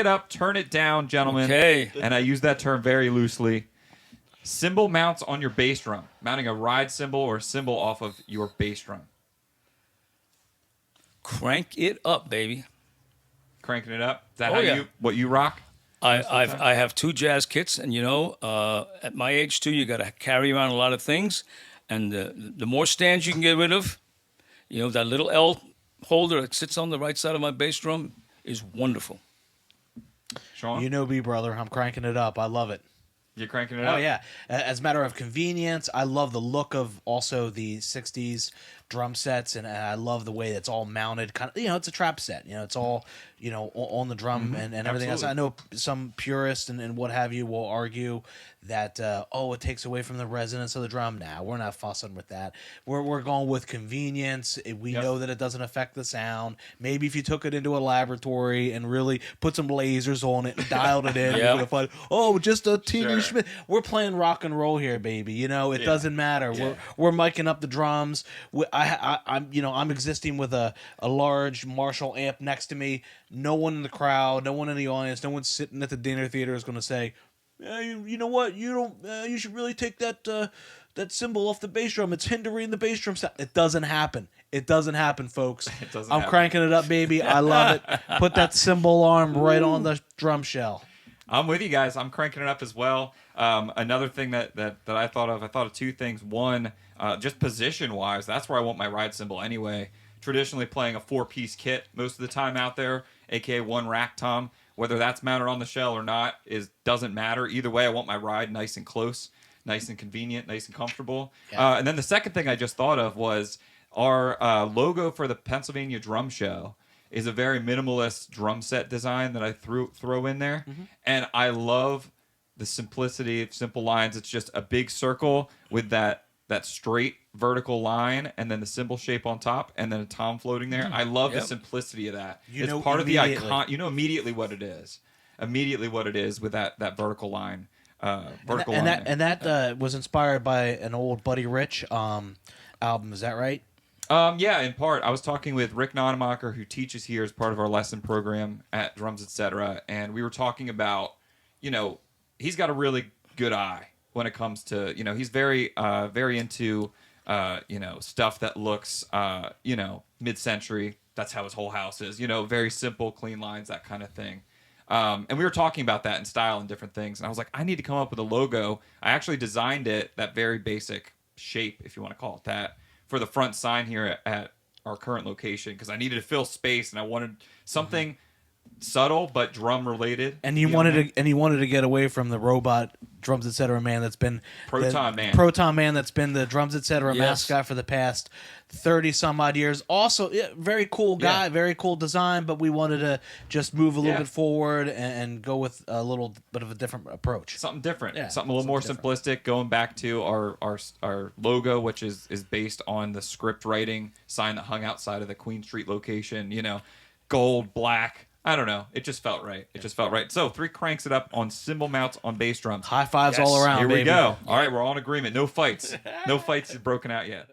it up, turn it down, gentlemen. Okay. And I use that term very loosely. Cymbal mounts on your bass drum. Mounting a ride cymbal or cymbal off of your bass drum. Crank it up, baby. Cranking it up. Is that Oh, what you rock? I have 2 jazz kits, and at my age too, you got to carry around a lot of things, and the more stands you can get rid of, that little L holder that sits on the right side of my bass drum is wonderful. Sean? You know me, brother. I'm cranking it up. I love it. You're cranking it up? Oh, yeah. As a matter of convenience, I love the look of also the 60s drum sets, and I love the way it's all mounted. Kind of, it's a trap set. It's all, on the drum and everything else. I know some purists and what have you will argue that, it takes away from the resonance of the drum. Nah, we're not fussing with that. We're going with convenience. We know that it doesn't affect the sound. Maybe if you took it into a laboratory and really put some lasers on it and dialed it in, you're going to find, just a teeny schmit. We're playing rock and roll here, baby. It doesn't matter. Yeah. We're miking up the drums. I'm existing with a large Marshall amp next to me. No one in the crowd, no one in the audience, no one sitting at the dinner theater is going to say, you know what? You don't. You should really take that cymbal off the bass drum. It's hindering the bass drum sound. It doesn't happen. It doesn't happen, folks. I'm cranking it up, baby. I love it. Put that cymbal arm right on the drum shell. I'm with you guys. I'm cranking it up as well. Another thing that I thought of 2 things. One, just position-wise, that's where I want my ride cymbal anyway. Traditionally playing a 4-piece kit most of the time out there, aka 1 rack tom. Whether that's mounted on the shell or not doesn't matter. Either way, I want my ride nice and close, nice and convenient, nice and comfortable. Yeah. And then the second thing I just thought of was our logo for the Pennsylvania Drum Show is a very minimalist drum set design that I throw in there. Mm-hmm. And I love the simplicity of simple lines. It's just a big circle with that straight vertical line and then the cymbal shape on top and then a tom floating there. I love the simplicity of that. It's part of the icon. You know immediately what it is. Immediately what it is with that vertical line. That was inspired by an old Buddy Rich album. Is that right? Yeah, in part. I was talking with Rick Nonemacher, who teaches here as part of our lesson program at Drums Etc. And we were talking about, he's got a really good eye when it comes to, he's very into, stuff that looks, mid-century. That's how his whole house is, very simple, clean lines, that kind of thing. And we were talking about that in style and different things. And I was like, I need to come up with a logo. I actually designed it, that very basic shape, if you want to call it that, for the front sign here at our current location, because I needed to fill space and I wanted something subtle but drum related. And you wanted to get away from the robot Drums Etc. man that's been Proton Man that's been the Drums Etc. mascot for the past 30 some odd years. Also, very cool guy, very cool design, but we wanted to just move a little bit forward and go with a little bit of a different approach. Something different. Something a little more simplistic, going back to our logo, which is based on the script writing sign that hung outside of the Queen Street location, gold, black. I don't know. It just felt right. So 3 cranks it up on cymbal mounts on bass drums. High fives all around, Here baby. we go. All right, we're all in agreement. No fights. No fights is broken out yet.